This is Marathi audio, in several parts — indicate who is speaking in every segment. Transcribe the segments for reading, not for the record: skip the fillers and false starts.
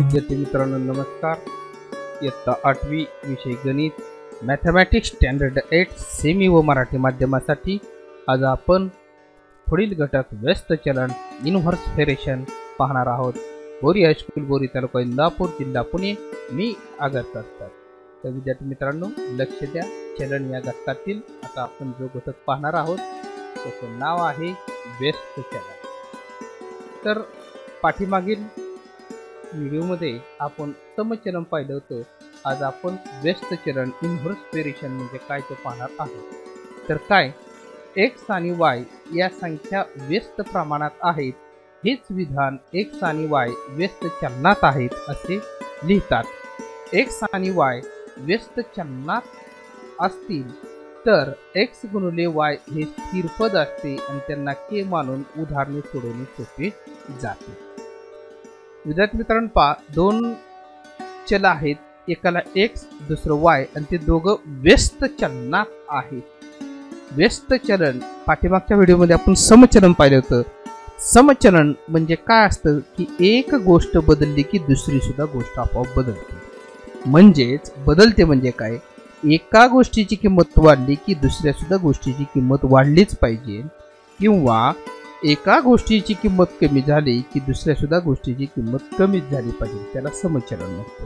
Speaker 1: विद्यार्थी मित्रांनो नमस्कार। इयत्ता 8वी विषय गणित मॅथमॅटिक्स स्टँडर्ड 8 सेमी व मराठी माध्यमासाठी आज आपण पुढील घटक व्यस्त चलन इनव्हर्स व्हेरिएशन पाहणार आहोत। बोरी हायस्कूल बोरी तालुका इंदापूर जिल्हा पुणे मी आगरकर सर। तर विद्यार्थी मित्रांनो लक्ष द्या, चलन या घटकातील आता आपण जो घटक पाहणार आहोत त्याचे नाव आहे व्यस्त चलन। तर पाठीमागील व्हिडिओमध्ये आपण समचलन पाहिलं होतं। आज आपण व्यस्त चलन इनव्हर्स व्हेरिएशन म्हणजे काय ते पाहणार आहोत। तर काय x आणि y या संख्या व्यस्त प्रमाणात आहेत, हेच विधान x आणि y व्यस्त चलनात आहेत असे लिहितात। x आणि y व्यस्त चलनात असतील तर x गुणिले y हे स्थिर पद असते आणि त्यांना k मानून उदाहरणे सोडवणे सोपे जाते। विद्यार्थी मित्रांनो पहा, दोन चल आहेत, एकाला x दुसरं y आणि ते दोघं व्यस्त चलनात आहेत। व्यस्त चलन पाठीमागच्या व्हिडिओमध्ये आपण समचलन पाहिलं होतं। समचलन म्हणजे काय असतं की एक गोष्ट बदलली की दुसरी सुद्धा गोष्ट आपोआप बदलते। म्हणजेच बदलते म्हणजे काय, एका गोष्टीची किंमत वाढली की दुसऱ्या सुद्धा गोष्टीची किंमत वाढलीच पाहिजे, किंवा एका गोष्टीची किंमत कमी झाली की दुसऱ्या सुद्धा गोष्टीची किंमत कमीच झाली पाहिजे, त्याला समचलन म्हणतो।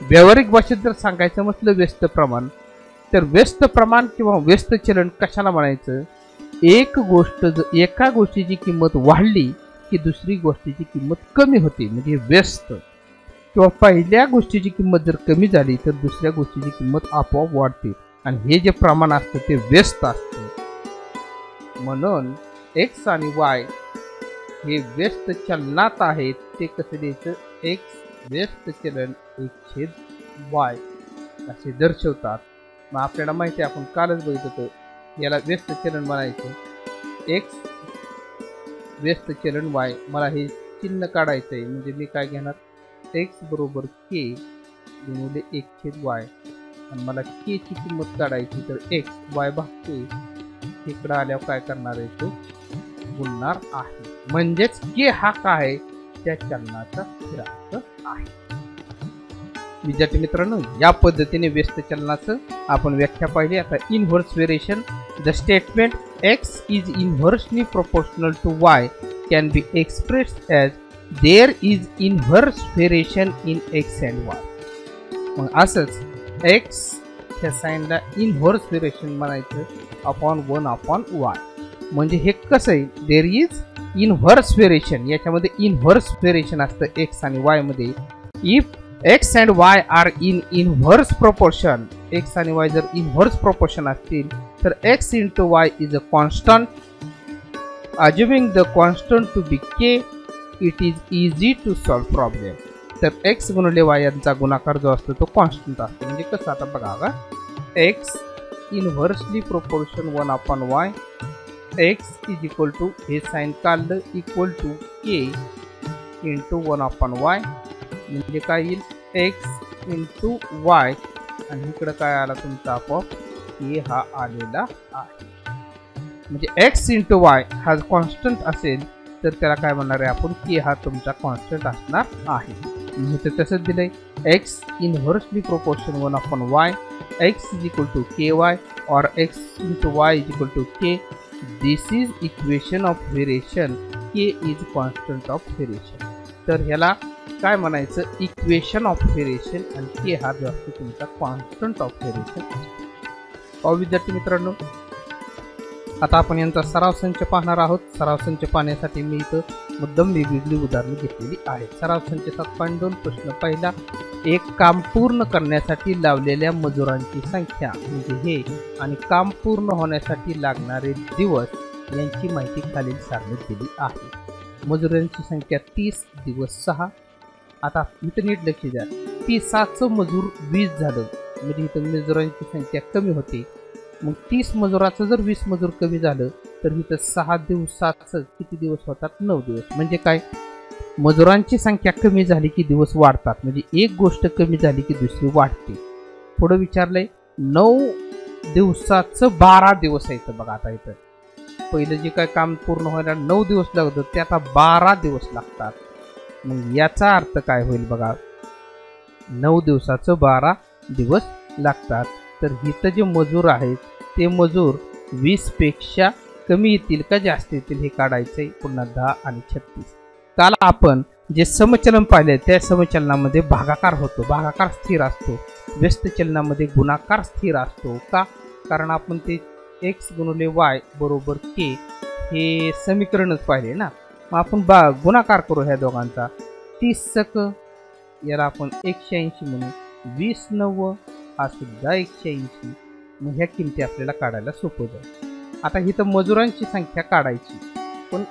Speaker 1: व्यावहारिक भाषेत जर सांगायचं म्हटलं व्यस्त प्रमाण, तर व्यस्त प्रमाण किंवा व्यस्त चलन कशाला म्हणायचं, एक गोष्ट एका गोष्टीची किंमत वाढली की दुसरी गोष्टीची किंमत कमी होते म्हणजे व्यस्त, किंवा पहिल्या गोष्टीची किंमत जर कमी झाली तर दुसऱ्या गोष्टीची किंमत आपोआप वाढते आणि हे जे प्रमाण असतं ते व्यस्त असतं। म्हणून x आणि y हे व्यस्त चलनात आहेत, ते कसे द्यायचं, x व्यस्त चलन 1/y असे दर्शवतात। मग आपल्याला माहिती आहे, आपण कालच बघितलं होतं, याला व्यस्त चलन म्हणायचं x व्यस्त चलन y। मला हे चिन्ह काढायचं आहे, म्हणजे मी काय घेणार, x बरोबर k गुणिले 1/y आणि मला k ची किंमत काढायची, तर x y भागते इकडे आल्यावर काय करणार आहे, तो गुणणार आहे। म्हणजेच k हा काय, त्या चलनाचा स्थिरांक आहे। विद्यार्थी मित्रांनो या पद्धतीने व्यस्त चलनाचं आपण व्याख्या पाहिली। आता inverse variation, the statement x is inversely proportional to y can be expressed as there is inverse variation in x and y। मग असंच x च्या साइनला इनव्हर्स व्हेरिएशन म्हणायचं अपॉन 1/y। म्हणजे हे कसं आहे, देयर इज इनव्हर्स व्हेरिएशन, याच्यामध्ये इनव्हर्स व्हेरिएशन असतं x आणि y मध्ये। If x and y are in inverse proportion, x आणि y जर इनव्हर्स प्रोपोर्शन असतील तर x into y is a constant, assuming the constant to be k, it is easy to solve problem। तर x गुणिले y यांचा गुणाकार जो असतो तो कॉन्स्टंट असतो। म्हणजे कसं, आता बघा का, x inversely proportion 1/y, x is equal to हे साइन काढलं equal to k into 1/y, म्हणजे काय येईल x इंटू y आणि इकडं काय आला तुमचा आपोआप k हा आलेला आहे। म्हणजे x इंटू y हा कॉन्स्टंट असेल तर त्याला काय म्हणणार आहे आपण, k हा तुमचा कॉन्स्टंट असणार आहे। म्हणजे तसंच दिलंय, x inversely proportion 1/y, x is equal to ky or x into y is equal to k। This is equation of variation, k is constant of variation। तर ह्याला काय म्हणायचं, इक्वेशन ऑफ व्हेरिएशन, आणि k हा जो असतो तुमचा कॉन्स्टंट ऑफ व्हेरिएशन असतो। विद्यार्थी मित्रांनो आता आपण यांचा सराव संच पाहणार आहोत। सराव संच पाहण्यासाठी मी इथं मुद्दाम वेगवेगळी उदाहरणे घेतलेली आहेत। सराव संच 7.2 प्रश्न पहिला, एक काम पूर्ण करण्यासाठी लावलेल्या मजुरांची संख्या म्हणजे हे आणि काम पूर्ण होण्यासाठी लागणारे दिवस यांची माहिती खालील सारणीत दिली आहे। मजुरांची संख्या 30, दिवस 6। आता इथं नीट लक्ष द्या, 30चं मजूर 20 झालं म्हणजे इथं मजुरांची संख्या कमी होते। मग 30 मजुराचं जर 20 मजूर कमी झालं तर इथं 6 दिवसाचं किती दिवस होतात, 9 दिवस। म्हणजे काय, मजुरांची संख्या कमी झाली की दिवस वाढतात, म्हणजे एक गोष्ट कमी झाली की दुसरी वाढते। पुढे विचारलंय 9 दिवसाचं 12 दिवस आहे। बघा आता इथं पहिलं जे काय काम पूर्ण व्हायला 9 दिवस लागत ते आता 12 दिवस लागतात। मग याचा अर्थ काय होईल बघा, 9 दिवसाचं 12 दिवस लागतात. तर इथं जे मजूर आहेत ते मजूर 20 पेक्षा कमी येतील का जास्त येतील हे काढायचंय. पुन्हा 10 आणि 36. काल आपण जे समचलन पाहिले त्या समचलनामध्ये भागाकार होतो, भागाकार स्थिर असतो. व्यस्त चलनामध्ये गुणाकार स्थिर असतो का, कारण आपण ते x गुणिले y बरोबर k हे समीकरणच पाहिले ना. मग आपण गुणाकार करू ह्या दोघांचा. 30 सक याला आपण 180 म्हणू, 20 9 हा सुद्धा 180. मग ह्या किमती आपल्याला काढायला सोपं जाईल. आता इथं मजुरांची संख्या काढायची, पण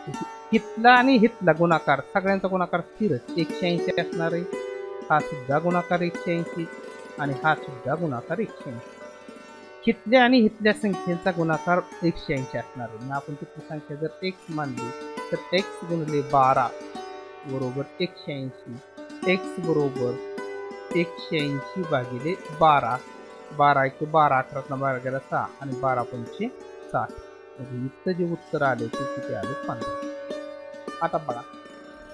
Speaker 1: हितला आणि हितला गुणाकार सगळ्यांचा गुणाकार स्थिरच 180 असणार आहे. हा सुद्धा गुणाकार 180 आणि हा सुद्धा गुणाकार 180. हितल्या आणि हितल्या संख्येचा गुणाकार 180 असणार आहे. मग आपण तिथली संख्या जर x मानली तर x गुणिले 12 बरोबर 180. x बरोबर 180 भागिले 12. 12 1 12, 18 12 गेला 6 आणि 12 पंचे 60. म्हणजे इथं जे उत्तर आले ते किती आले 15. आता बघा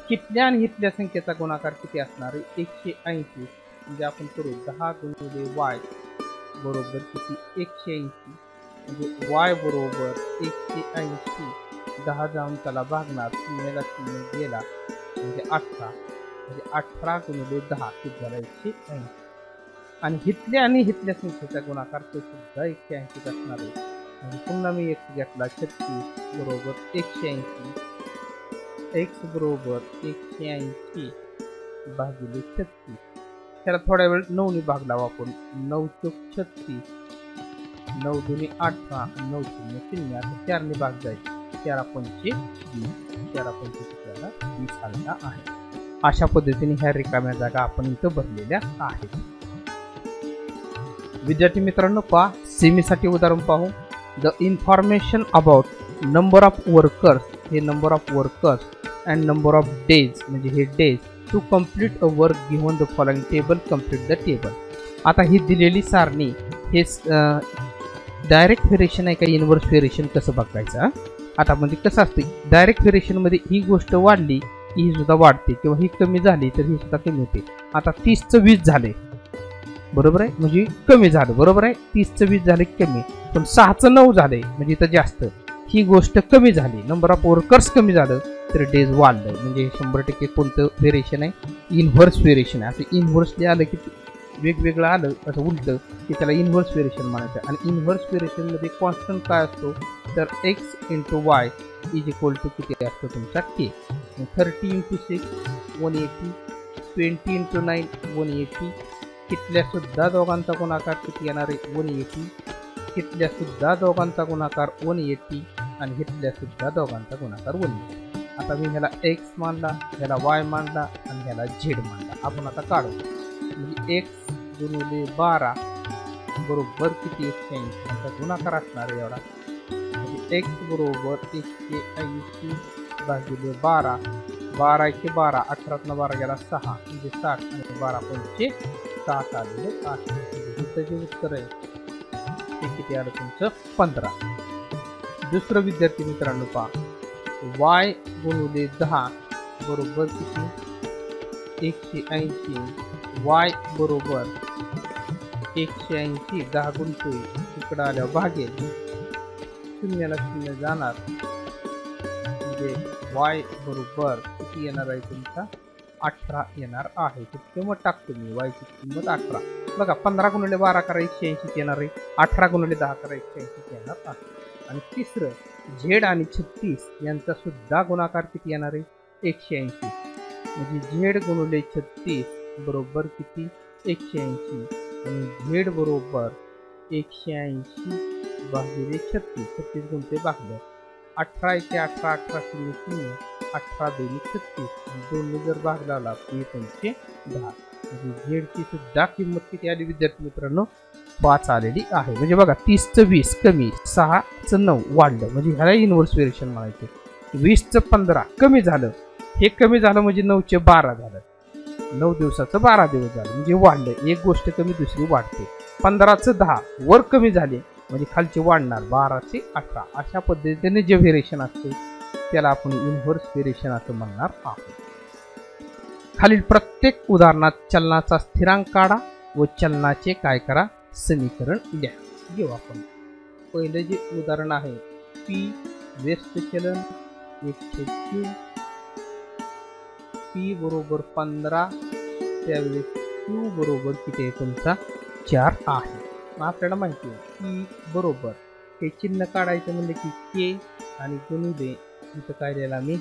Speaker 1: हितल्या आणि हितल्या संख्येचा गुणाकार किती असणार आहे 180. म्हणजे आपण करू 10 गुणिले y बरोबर किती 180. म्हणजे y बरोबर 180. 10 जाऊन त्याला भागणार, शून्याला शून्य गेला म्हणजे 18. म्हणजे 18 गुणिले 10 किती झाला 180. आणि हितल्या आणि हितल्या संख्येचा गुणाकार तो सुद्धा 180 असणार आहे. म्हणजे पुन्हा मी x घेतला 36 बरोबर 180. x बरोबर 180 भागिले 36. त्याला थोड्या वेळ 9 ने भाग लावू आपण. 9 चौक 36, 9 दुनी 18, 9 शून्य शून्य. आता 4 ने भाग जाईल. 4 पंचे 20. 4 पंचे त्याला 20 आलेला आहे. अशा पद्धतीने ह्या रिकाम्या जागा आपण इथं भरलेल्या आहेत. विद्यार्थी मित्रांनो पहा, सेमीसाठी उदाहरण पाहू. The information about number of workers, हे number of workers and number of days म्हणजे हे days to complete a work given the following table, complete the table. आता ही दिलेली सारणी हे डायरेक्ट व्हेरिएशन आहे का इनव्हर्स व्हेरिएशन कसं बघायचं. आता म्हणजे कसं असतं डायरेक्ट व्हेरिएशनमध्ये ही गोष्ट वाढली की ही सुद्धा वाढते किंवा ही कमी झाली तर ही सुद्धा कमी होते. आता 30चं 20 झाले बरोबर आहे, म्हणजे कमी झालं बरोबर आहे. 30चं 20 झाले कमी, पण 6चं 9 झाले म्हणजे इथं जास्त. ही गोष्ट कमी झाली, नंबर ऑफ वर्कर्स कमी झालं तर डेज वाढलं. म्हणजे 100% कोणतं व्हेरिएशन आहे इनव्हर्स व्हेरिएशन आहे. असं इनव्हर्सली आलं की वेगवेगळं आलं असं उलटं की त्याला इनव्हर्स व्हेरिएशन म्हणायचं. आणि इनव्हर्स व्हेरिएशनमध्ये कॉन्स्टंट काय असतो तर x into Y is equal to किती असतो तुमचा k. 30 into 6 180, 20 into 9 180. तिथल्या सुद्धा दोघांचा गुणाकार किती येणार आहे 180. तिथल्या सुद्धा दोघांचा गुणाकार 180 आणि हितल्या सुद्धा दोघांचा गुणाकार 180. आता मी ह्याला x मानला, ह्याला y मानला आणि ह्याला z मानला. आपण आता काढू. म्हणजे x गुणिले 12 बरोबर किती 180 याचा गुणाकार असणार आहे एवढा. म्हणजे x बरोबर 180 भागिले 12. 12 1 12, 18 12 गेला 6 म्हणजे 60 आणि 12 पंचे 60 आलेले आहे. इथं जे उत्तर आहे ते किती आलं तुमचं 15. दुसरं विद्यार्थी मित्रांनो पहा, y गुणिले 10 बरोबर किती 180. y बरोबर 180, 10 गुणतोय इकडं आल्यावर भागेल, शून्याला शून्य जाणार म्हणजे y बरोबर किती येणार आहे तुमचा 18 येणार आहे. किंमत टाकतो मी y ची किंमत 18. बघा 15 गुणिले 12 करा 180 येणार आहे, 18 गुणिले 10 करा 180 येणार आहे. आणि तिसरं z आणि 36 यांचा सुद्धा गुणाकार किती येणार आहे 180. म्हणजे z गुणिले 36 बरोबर किती 180 आणि z बरोबर 180 भागिले 36. 36 गुणते भागलं 18 1 18, 18 0 0, 18 2 36. दोन्ही जर भाग लावला तर पंचे 10. म्हणजे z ची सुद्धा किंमत किती आली विद्यार्थी मित्रांनो 5 आलेली आहे. म्हणजे बघा 30चं 20 कमी, 6चं 9 वाढलं म्हणजे ह्याला इनव्हर्स व्हेरिएशन म्हणायचं. 20चं 15 कमी झालं, हे कमी झालं म्हणजे 9चे 12 झालं. 9 दिवसाचं 12 दिवस झालं म्हणजे वाढलं. एक गोष्ट कमी दुसरी वाढते. 15चं 10 वर कमी झाले म्हणजे खालचे वाढणार 12चे 18. अशा पद्धतीने जे व्हेरिएशन असते त्याला आपण इनव्हर्स व्हेरिएशन असं म्हणणार आहोत. खालील प्रत्येक उदाहरणात चलनाचा स्थिरांक काढा व चलनाचे काय करा समीकरण द्या. घेऊ आपण पहिले जे उदाहरण आहे पी व्यस्त चलन 1/q पी बरोबर 15 त्यावेळेस q बरोबर किती आहे तुमचा 4 आहे. मग आपल्याला माहिती आहे पी बरोबर हे चिन्ह काढायचं म्हणजे की k आणि गुणिले इथं काय लिहिला मी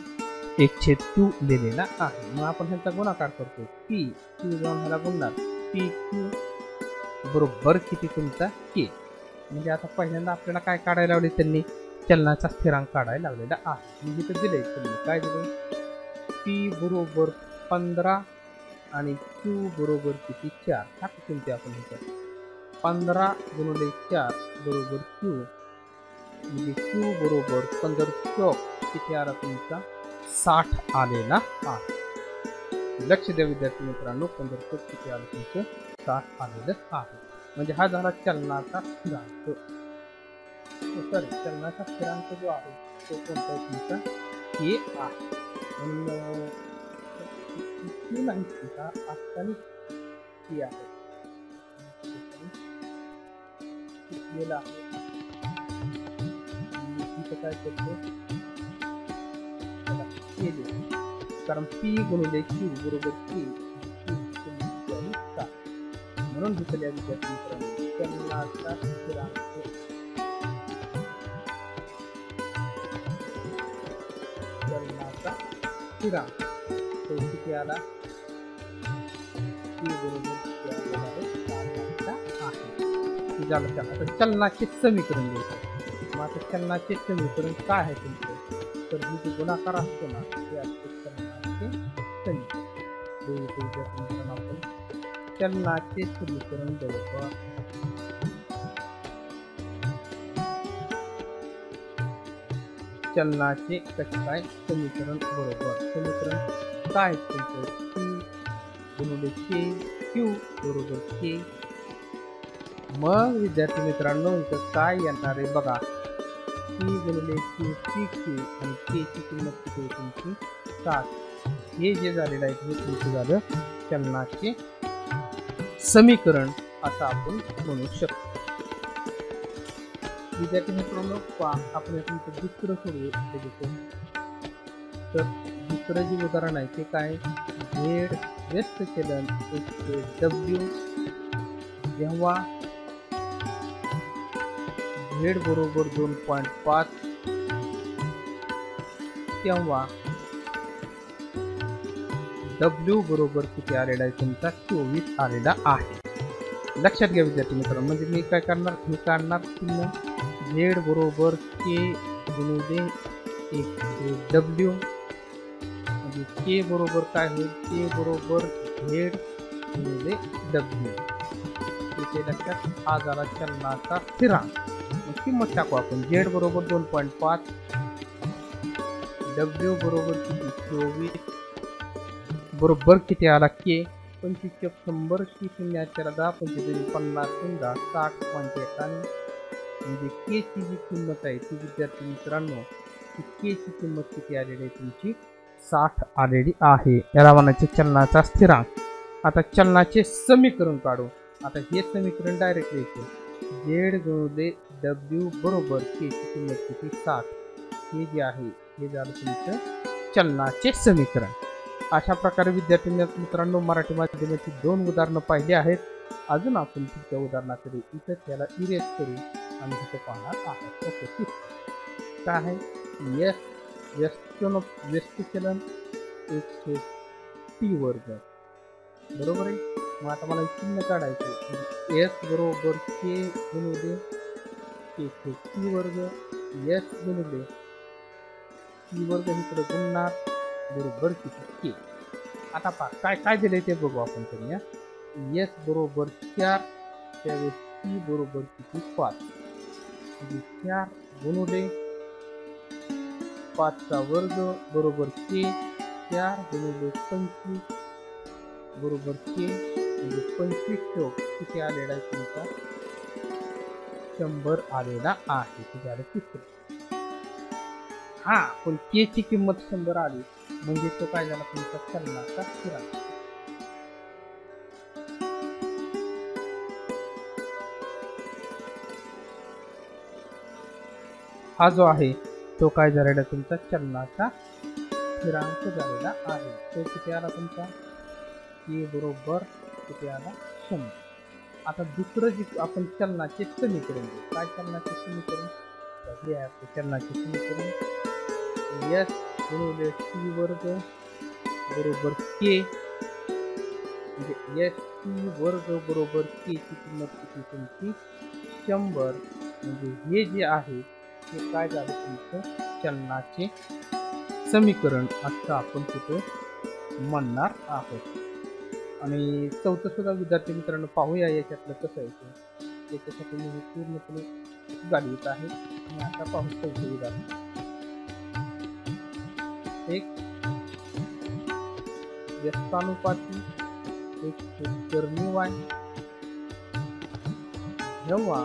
Speaker 1: 1/q लिहिलेला आहे. मग आपण ह्याचा गुणाकार करतो पी q जाऊन ह्याला गुणणार पी q बरोबर किती तुमचा k. म्हणजे आता पहिल्यांदा आपल्याला काय काढायला लावले त्यांनी चलनाचा स्थिरांक काढायला लावलेला आहे. म्हणजे इथं दिले त्यांनी काय दिले पी बरोबर 15 आणि q बरोबर किती 4. टाकू किमती आपण ह्याच्यात 15 गुणिले 4 बरोबर q म्हणजे q बरोबर 15 चौक किती आला तुमचा 60 आलेला आहे. लक्ष द्या विद्यार्थी मित्रांनो 15 चौक किती आलं तुमचं 60 आलेलं आहे. म्हणजे हा झाला चलनाचा स्थिरांक. सॉरी चलनाचा स्थिरांक जो आहे तो कोणता आहे तुमचा k आहे. म्हणून नाही तुमचा आजकाल k आहे गेला आहे. इथं काय करतो कारण p गुणिले q बरोबर k म्हणून घेतल्या विद्यार्थी मित्रांनो चलनाचा स्थिरांक तो किती आला p बरोबर आता चलनाचे समीकरण घ्यायचं. मग आता चलनाचे समीकरण काय आहे तुमचं तर हे जे गुणाकार असतो ना ते असते चलनाचे समीकरण. आपण चलनाचे समीकरण बरोबर चलनाचे कसे काय समीकरण बरोबर समीकरण काय तुमचं p गुणिले k q बरोबर k. मग विद्यार्थी मित्रांनो इथं काय येणार आहे बघा p गुणिले q pq आणि k ची किंमत किती आहे तुमची 7. हे जे झालेलं आहे हे तुमचं झालं चलनाचे समीकरण असं आपण म्हणू शकतो. विद्यार्थी मित्रांनो आपण तुमचं दुसरं सोडवू शकतो. तर दुसरं जे उदाहरण आहे ते काय झेड व्यस्त चलन w जेव्हा झेड बरोबर 2.5 तेव्हा w बरोबर किती आलेला आहे तुमचा 24 आलेला आहे. लक्षात घ्या विद्यार्थी मित्रांनो म्हणजे मी काय करणार हे काढणार चिन्ह झेड बरोबर k गुणिले w म्हणजे k बरोबर काय होईल k बरोबर झेड गुणिले w. इथे लक्षात हा झाला चलनाचा स्थिरांक. मग किंमत टाकू आपण झेड बरोबर 2.5 w बरोबर किती 24 बरोबर किती आला k 25 100 की 0 10 50 60.51 म्हणजे k ची जी किंमत आहे ती विद्यार्थी मित्रांनो k ची किंमत किती आलेली आहे तुमची 60 आलेली आहे. याला म्हणायचे चलनाचा स्थिरांक. आता चलनाचे समीकरण काढू. आता हे समीकरण डायरेक्ट लिहायचं झेड गुणिले w बरोबर k ची किंमत किती 60. हे जे आहे हे झालं तुमचं चलनाचे समीकरण. अशा प्रकारे विद्यार्थी मित्रांनो मराठी माध्यमाची 2 उदाहरणं पाहिली आहेत. अजून आपण पुढच्या उदाहरणाकडे इथं त्याला इरेज करू आणि तिथं पाहणार आहोत. ओके ठीक काय आहे व्यस्त चलन 1/t वर्ग बरोबर आहे. मग आता मला चिन्ह काढायचे s बरोबर k गुणिले t वर्ग s गुणिले t वर्ग इकडे गुणणार बरोबर किती k. आता पहा काय काय दिले ते बघू आपण करूया. s बरोबर 4 त्यावेळेस t बरोबर किती 5 म्हणजे 4 गुणिले 5 चा वर्ग बरोबर k 4 गुणिले 25 बरोबर k म्हणजे 25 चौक किती आलेला आहे तुमचा 100 आलेला आहे. किती आले तिसरं. हा पण k ची किंमत 100 आली म्हणजे तो काय झाला तुमचा चलनाचा स्थिरांक. हा जो आहे तो काय झालेला तुमचा चलनाचा स्थिरांक झालेला आहे. तो किती आला तुमचा के बरोबर किती आला 100. आता दुसरं जे आपण चलनाचे समीकरण घेऊ. काय चलनाचे समीकरण? हे आहे आपले चलनाचे समीकरण एस गुणिले टी वर्ग बरोबर के, म्हणजे एस टी वर्ग बरोबर के ची किंमत किती तुमची 100. म्हणजे हे जे आहे ते काय झालं तुमचं चलनाचे समीकरण असं आपण तिथे म्हणणार आहोत. आणि चौथं सुद्धा विद्यार्थी मित्रांनो पाहूया याच्यातलं कसं आहे ते. याच्यासाठी मी पूर्णपणे गाडीत आहे आणि आता पाहू चौथं उदाहरण. एक व्यस्तानुपाती एक करणी वाय जेव्हा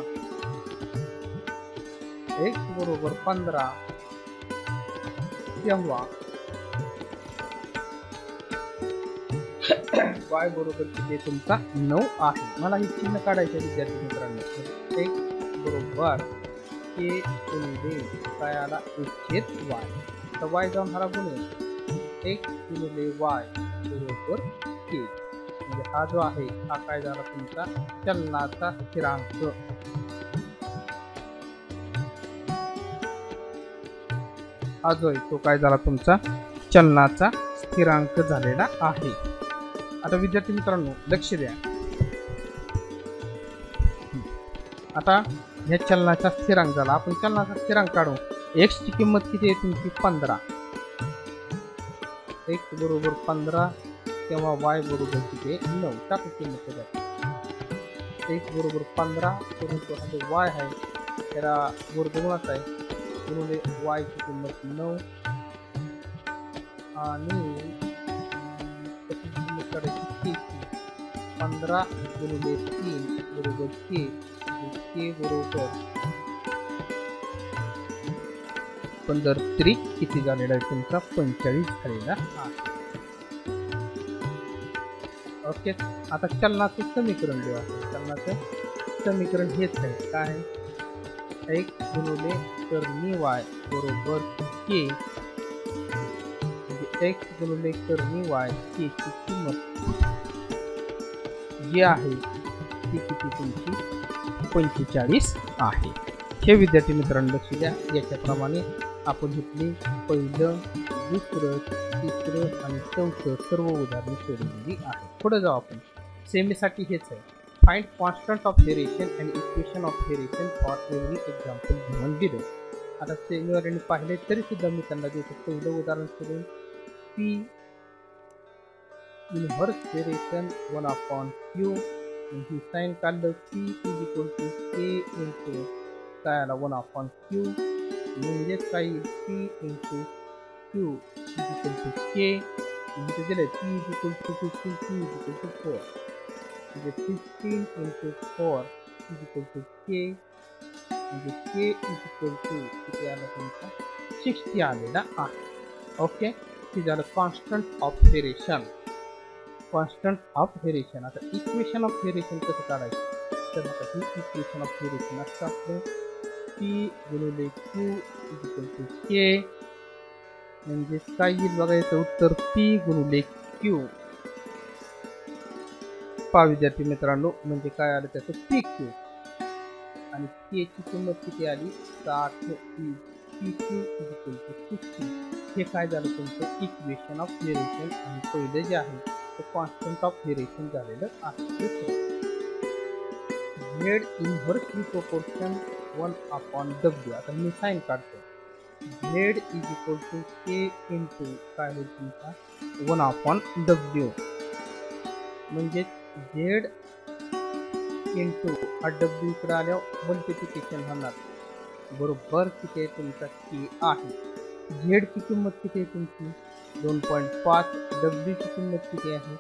Speaker 1: x बरोबर 15 तेव्हा y बरोबर किती तुमचा 9 आहे. मला हे चिन्ह काढायचे विद्यार्थी मित्रांनो. x बरोबर के गुणिले काय आला y. तर y जाऊन हाला गुणेल x गुणिले y बरोबर k. म्हणजे हा जो आहे हा काय झाला तुमचा चलनाचा स्थिरांक. हा जो आहे तो काय झाला तुमचा चलनाचा स्थिरांक झालेला आहे. आता विद्यार्थी मित्रांनो लक्ष द्या. आता ह्या चलनाचा स्थिरांक झाला. आपण चलनाचा स्थिरांक काढू. x ची किंमत किती आहे तुमची 15. x बरोबर 15 तेव्हा y बरोबर किती 9. टाकू किंमत x बरोबर 15 परंतु हा जो y आहे त्याला वर्गमूळात आहे गुणिले y ची किंमत 9 आणि त्याची किंमत काढायची 15 गुणिले 3 बरोबर k बरोबर 15 किती झालेला आहे तुमचा 45 झालेला आहे. ओके. आता चलनाचं समीकरण लिहू. चलनाचं समीकरण हेच आहे. काय x गुणिले करणी y बरोबर k, म्हणजे x गुणिले करणी y k ची किंमत जी आहे ती किती तुमची 45 आहे. हे विद्यार्थी मित्रांनो लक्ष द्या. याच्याप्रमाणे आपण घेतली पहिलं दुसरं तिसरं आणि चौथं सर्व उदाहरण सोडवलेली आहे. पुढे जाऊ आपण. सेमीसाठी हेच आहे. Find constant of variation and equation of variation for every example given below. आता सेमीवरील पाहिले तरी सुद्धा मी त्यांना देतो. पहिलं उदाहरण सोडून पी इनव्हर्स व्हेरिएशन 1/q. ही साइन काढलं p = k इंटू काय आला 1/q, म्हणजे काय p इंटू q = k. म्हणजे दिले p = 15 q = 4, म्हणजे 15 इंटू 4 = k, म्हणजे k किती आला तुमचा 60 आलेला आहे. ओके. हे झालं constant of variation. Constant of variation. आता इक्वेशन ऑफ व्हेरिएशन कसं काढायचं? तर आता ही इक्वेशन ऑफ व्हेरिएशन असतं आपलं p गुणिले q = k, म्हणजे काय येईल बघा याचं उत्तर p गुणिले q. पहा विद्यार्थी मित्रांनो, म्हणजे काय आलं त्याचं pq आणि k ची किंमत किती आली 60, pq = 60. हे काय झालं तुमचं इक्वेशन ऑफ व्हेरिएशन. आणि पहिलं जे आहे ते कॉन्स्टंट ऑफ व्हेरिएशन झालेलं आहे. z inversely proportion 1/w. आता मी साइन काढतो. z = k इंटू काय होईल तुमचा 1/w, म्हणजे z इंटू हा w इकडे आल्यावर मल्टिप्लिकेशन होणार बरोबर किती आहे तुमचा k आहे. z ची किंमत किती आहे तुमची 2.5, w ची किंमत किती आहे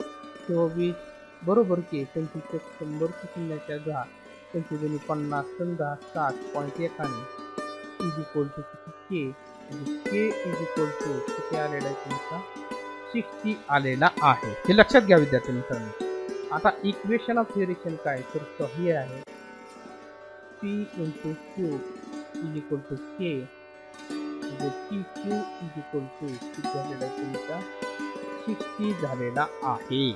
Speaker 1: 24 बरोबर k. 25 100 ची किंमत 10, 25 50 10 60.1 आणि k किती आलेला आहे तुमचा 60 आलेला आहे. हे लक्षात घ्या विद्यार्थी मित्रांनो. आता इक्वेशन ऑफ व्हेरिएशन काय तर हे आहे p × q = k म्हणजे PQ इज इक्वल टू किती झालेला आहे तुमचा 60 झालेला आहे.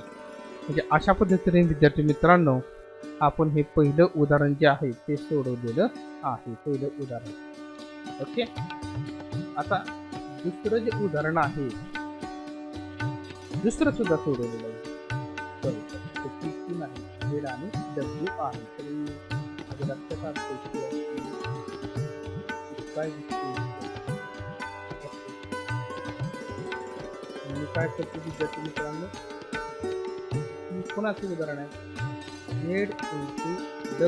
Speaker 1: म्हणजे अशा पद्धतीने विद्यार्थी मित्रांनो आपण हे पहिलं उदाहरण जे आहे ते सोडवलेलं आहे. पहिलं उदाहरण ओके. आता दुसरं जे उदाहरण आहे दुसरं सुद्धा सोडवलेलं आहे. PQ नाही Z आणि W आहे. तर लक्षात काय काय करतो विद्यार्थी मित्रांनो कोणाचं उदाहरण आहे Z इंटू W.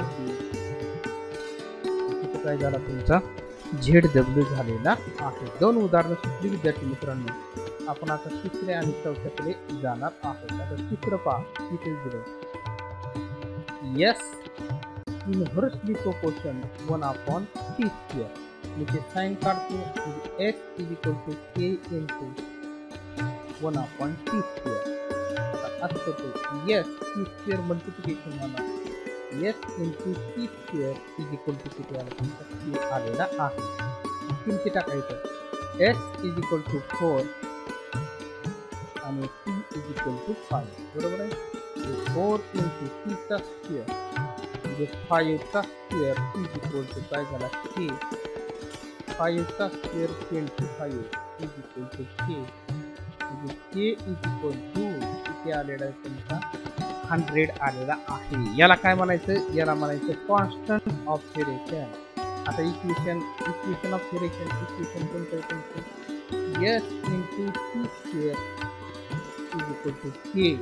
Speaker 1: तिथं काय झाला तुमचा ZW झालेला आहे. दोन उदाहरणं सुटली विद्यार्थी मित्रांनो. आपण आता तिसऱ्या आणि चौथ्याकडे जाणार आहोत. आता तिसरं पहा तिथे दिलं S इनव्हर्सली प्रोपोर्शन 1/t². म्हणजे साइन काढतो म्हणजे S is equal to K into 1/t². आता असं करतो S t² मल्टिप्लिकेशन होणार S into t² is equal to किती आला तुमचा K आलेला आहे. किमती टाकायचं S इज इक्वल टू 4 आणि T इज इक्वल टू 5. बरोबर आहे. 4 इंटू T चा स्क्वेअर म्हणजे 5 चा स्क्वेअर इज इक्वल टू काय झाला K. 5 चा square 25 is equal to K. म्हणजे K इज इक्वल टू किती आलेला आहे तुमचा 100 आलेला आहे. याला काय म्हणायचं याला म्हणायचं कॉन्स्टंट ऑफ व्हेरिएशन. आता इक्वेशन ऑफ व्हेरिएशन इक्वेशन कोणतं तुमचं S into t² is equal to K.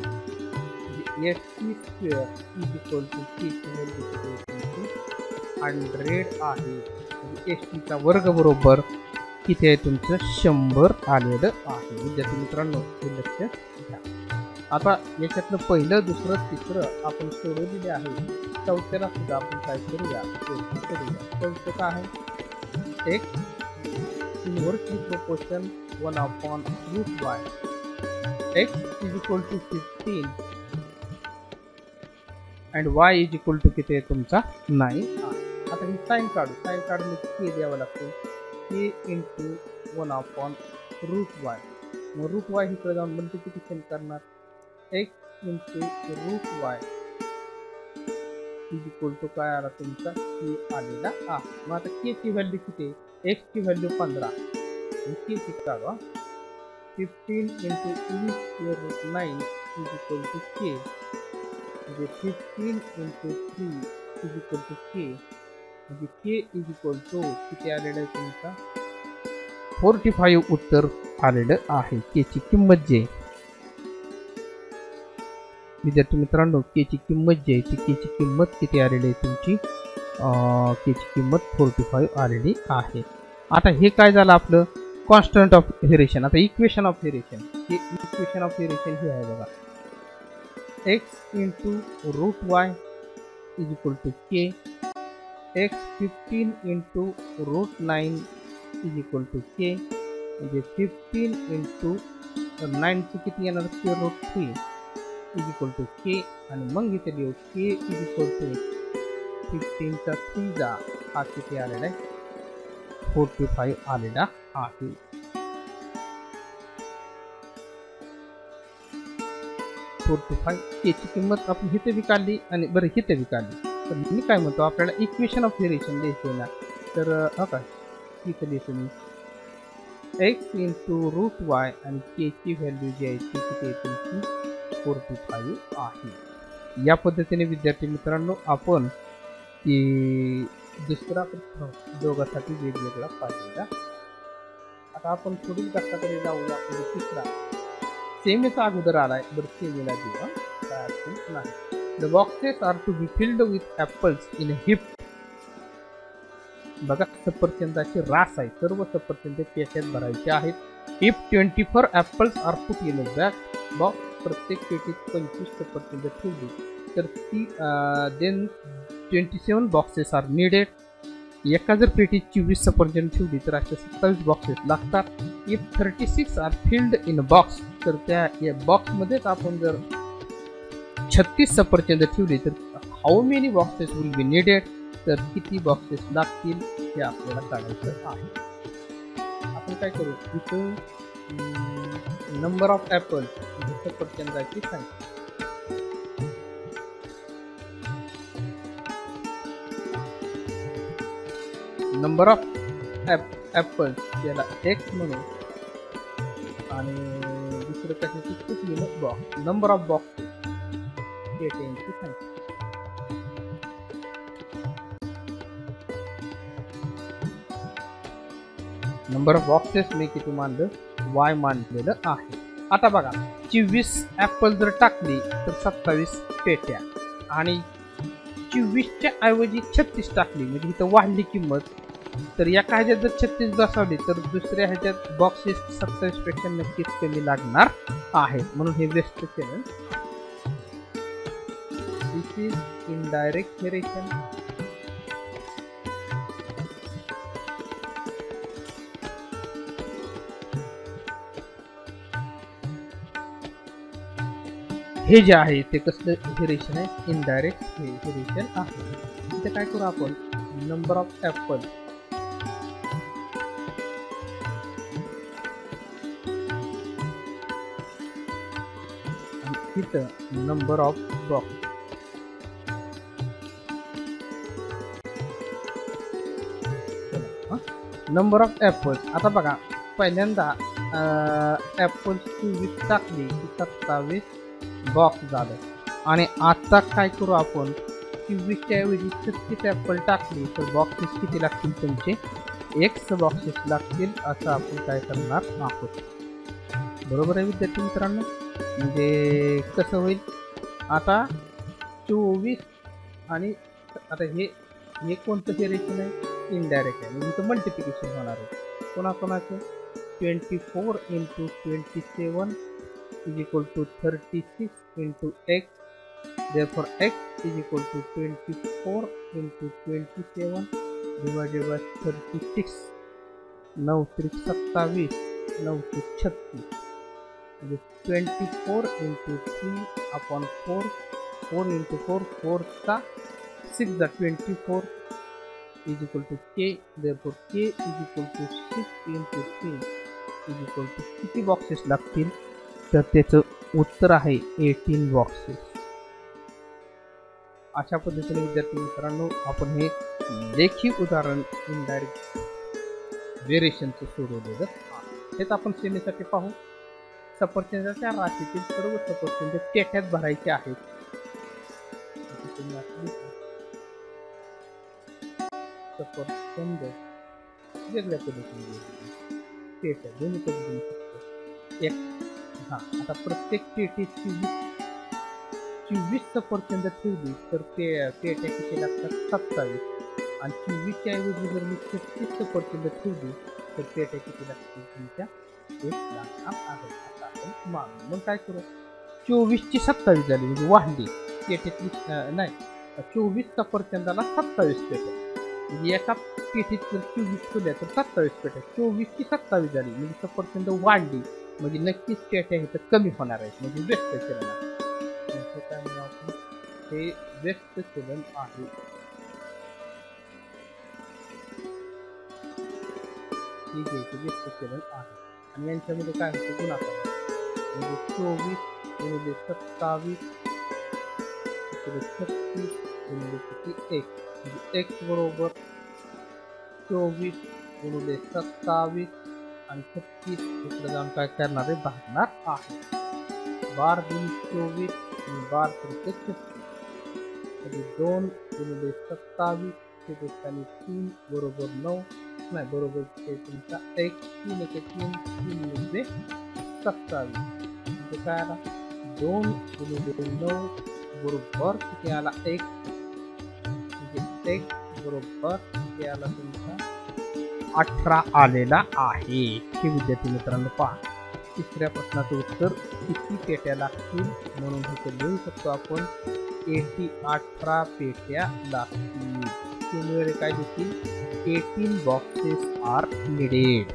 Speaker 1: ST² is equal to K ची व्हॅल्यू 100 आहे. म्हणजे ST चा वर्ग बरोबर किती आहे तुमचं 100 आलेलं आहे. विद्यार्थी मित्रांनो हे लक्ष घ्या. आता याच्यातलं पहिलं दुसरं तिसरं आपण सोडवलेले आहे. चौथ्याला सुद्धा आपण काय करूया चौथं काय आहे X inversely proportion 1/√y. X is equal to 15 and Y is equal to किती आहे तुमचा 9. आता ही साइन काढून K द्यावं लागतं K इंटू 1/√y. मग √y इकडे जाऊन मल्टिप्लिकेशन करणार X into √y is equal to काय आला तुमचा K आलेला आहे. मग आता K ची व्हॅल्यू किती आहे X ची व्हॅल्यू 15 K ची काढवा 15 into e²√9 is equal to K. म्हणजे 15 into 3 is equal to K. म्हणजे K इज इक्वल टू किती आलेलं आहे तुमचा 45 उत्तर आलेलं आहे. K ची किंमत जे विद्यार्थी मित्रांनो K ची किंमत जी आहे ती K ची किंमत किती आलेली आहे तुमची K ची किंमत 45 आलेली आहे. आता हे काय झालं आपलं कॉन्स्टंट ऑफ व्हेरिएशन. आता इक्वेशन ऑफ व्हेरिएशन हे इक्वेशन ऑफ व्हेरिएशन हे आहे बघा X into √y is equal to K. X 15 into √9 is equal to K. म्हणजे 15 इंटू 9 ची किती येणार √3 इज इक्वल टू K. आणि मग इथे लिहू K इज इक्वल टू 15 चा 3 जा हा किती आलेला आहे 45 आलेला आहे. K ची किंमत आपण इथे बी काढली आणि बरं इथे बी काढली. तर मी काय म्हणतो आपल्याला इक्वेशन ऑफ व्हेरिएशन द्यायचं ना तर का इथे लिहितो मी X इंटू √y आणि K ची व्हॅल्यू जी आहे ती किती आहे तुमची 45 आहे. या पद्धतीने विद्यार्थी मित्रांनो आपण दुसरा दोघांसाठी वेगवेगळा पाहिजे. आता आपण पुढील घटकाकडे जाऊया. तिसरा सेमीचा अगोदर आलाय बरं सेमीला देऊ काय अडचण नाही. The boxes are to be filled with apples in a heap. बघा सफरचंदाची रास आहे. सर्व सफरचंद पेट्यात भरायचे आहेत. If 24 apples are put in a bag box प्रत्येक पेटीत 25 सफरचंद ठेवली तर ती देन 27 बॉक्सेस आर नीडेड. एका जर पेटीत 24 सफरचंद ठेवली तर अशा 27 बॉक्सेस लागतात. If 36 are filled in box तर त्या बॉक्समध्येच आपण जर 36 सफरचंद ठेवली तर how many boxes will be needed तर किती बॉक्सेस लागतील हे आपल्याला काढायचं आहे. आपण काय करू, इथं नंबर ऑफ ॲपल सफरचंदाची संख्या, नंबर ऑफ ॲपल याला एक्स म्हणू आणि दुसरं कशाची कुठली बॉक्स, नंबर ऑफ बॉक्स पेट्यांची संख्या. नंबर ऑफ बॉक्सेस मी किती मानलं, वाय मानलेलं आहे. आता बघा 24 ॲपल जर टाकली तर 27 पेट्या आणि 24च्या ऐवजी 36 टाकली म्हणजे इथं वाढली किंमत. तर या ह्याच्यात जर 36 बसवली तर दुसऱ्या ह्याच्यात बॉक्सेस 27 पेक्षा नक्कीच कमी लागणार आहेत, म्हणून हे वेस्ट केलं. दिस इज इनडायरेक्ट व्हेरिएशन. हे जे आहे ते कसलं व्हेरिएशन आहे, इनडायरेक्ट व्हेरिएशन आहे. इथे काय करू आपण, नंबर ऑफ ॲपल आणि इथं number of box. Number of apples. आता बघा पहिल्यांदा ॲपल 24 टाकली की 27 बॉक्स झालं आणि आता काय करू आपण, 24च्या ऐवजी 36 ॲपल टाकली तर बॉक्सेस किती लागतील, तुमचे एक्स बॉक्सेस लागतील, असं आपण काय करणार आहोत. बरोबर आहे विद्यार्थी मित्रांनो. म्हणजे कसं होईल, आता 24 आणि आता हे कोणतं व्हेरिएशन आहे, इनडायरेक्ट आहे, म्हणजे इथं मल्टिप्लिकेशन होणार आहे कोणाकोणाचं. 24 × 27 is equal to 36 into x. Therefore x is equal to 24 into 27 divided by 36. 9 त्रिक 27, 9 त्रिक 36 म्हणजे 24 into 3 upon 4, 4 into 4, 4 चा 6 चा 24 is equal to k. Therefore k is equal to 6 into 3 is equal to किती बॉक्सेस लागतील, तर त्याचं उत्तर आहे 18 बॉक्सेस. अशा पद्धतीने विद्यार्थी मित्रांनो आपण हे लेखी उदाहरण इनडायरेक्ट व्हेरिएशनचं सोडवलेलं आहे. हेच आपण सेमीसाठी पाहू. सफरचंदाच्या राशीतील सर्व सफरचंद पेट्यात भरायचे आहेत. सफरचंद वेगळ्या पद्धतीने पेट्या दोन्ही पद्धतीने एक. आता प्रत्येक पेटीची 24 सफरचंद ठेवली तर पेट्या किती लागतात, 27 आणि 24च्या ऐवजी जर मी 36 सफरचंद ठेवली तर पेट्या किती लागतील, तुमच्या 1 लागणार आहे. आता आपण मानू. मग काय करू, 24ची 27 झाली म्हणजे वाढली पेट्यातली, नाही 24 सफरचंदाला 27 पेट्या म्हणजे एका पेटीत जर 24 ठेवल्या तर 27 पेट्या, 24ची 27 झाली म्हणजे सफरचंद वाढली म्हणजे नक्कीच पेट्या हे तर कमी होणार आहेत, म्हणजे व्यस्त चलन आहे. काय म्हणू आपण, हे व्यस्त चलन आहे. ठीक आहे, ते व्यस्त चलन आहे आणि यांच्यामध्ये काय होतं, गुणाकार म्हणजे 24 गुणिले 27 36 गुणिले किती 1 म्हणजे x बरोबर 24 गुणिले 27 आणि 36 इकडे जाऊन काय करणार आहे, भागणार आहे. 12 गुणिले 24 आणि 12 × 36 म्हणजे 2 गुणिले 27 ठिकाणी 3 बरोबर 9 नाही बरोबर ते तुमचा 1 3 1 3 3 म्हणजे 27 म्हणजे काय आला 2 गुणिले 9 बरोबर किती आला 1 म्हणजे 1 बरोबर किती आला तुमचा 18 आलेला आहे. हे विद्यार्थी मित्रांनो पहा, तिसऱ्या प्रश्नाचं उत्तर किती पेट्या लागतील म्हणून हे लिहू शकतो आपण 18 पेट्या लागतील. त्यामुळे काय देतील 18 बॉक्सेस आर नीडेड.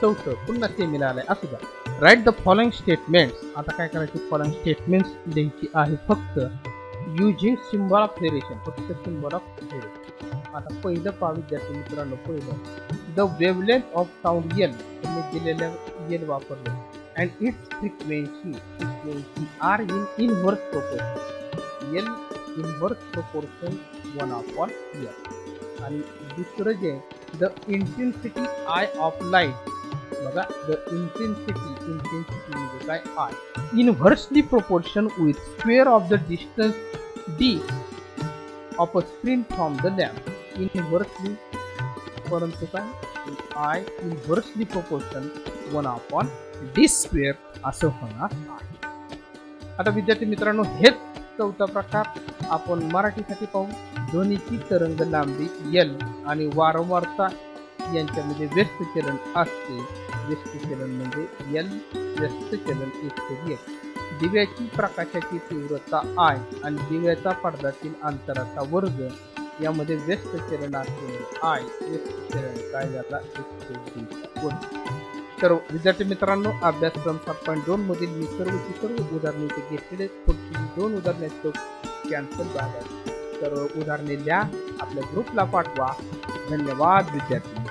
Speaker 1: चौथं पुन्हा ते मिळालंय असू द्या. Write the following statements. आता काय करायचे, फॉलोइंग स्टेटमेंट्स लिहायची आहे फक्त युजिंग सिम्बॉल ऑफ व्हेरिएशन, फक्त सिम्बॉल ऑफ व्हेरिएशन. आता पहिलं पहा विद्यार्थी मित्रांनो, पहिलं the wavelength of sound L, त्यांनी दिलेल्या एल वापरलं, and it's frequency are in inverse proportion, L inverse proportion 1/L. आणि दुसरं जे the intensity I of light, बघा द इंटेन्सिटी म्हणजे काय, I inversely proportion with square of the distance D of a screen from the lamp, inversely, परंतु काय I inversely proportion 1/d square असं होणार आहे. आता विद्यार्थी मित्रांनो, हेच चौथा प्रकार आपण मराठीसाठी पाहू. ध्वनीची तरंग लांबी एल आणि वारंवारता यांच्यामध्ये व्यस्त चलन असते. व्यस्त चलन म्हणजे एल, व्यस्त चलन इत्यादी. दिव्याची प्रकाशाची तीव्रता आय आणि दिव्याचा पडद्यातील अंतराचा वर्ग यामध्ये व्यस्त चलन असते. आय व्यस्त चलन काय झाला, वर्ग. तर विद्यार्थी मित्रांनो, अभ्यासक्रम 7.2 मधील मी सर्व उदाहरणे इथे घेतलेले. पुढची 2 उदाहरणे कॅन्सल झाल्या, तर उदाहरणे लिहा, आपल्या ग्रुपला पाठवा. धन्यवाद विद्यार्थी.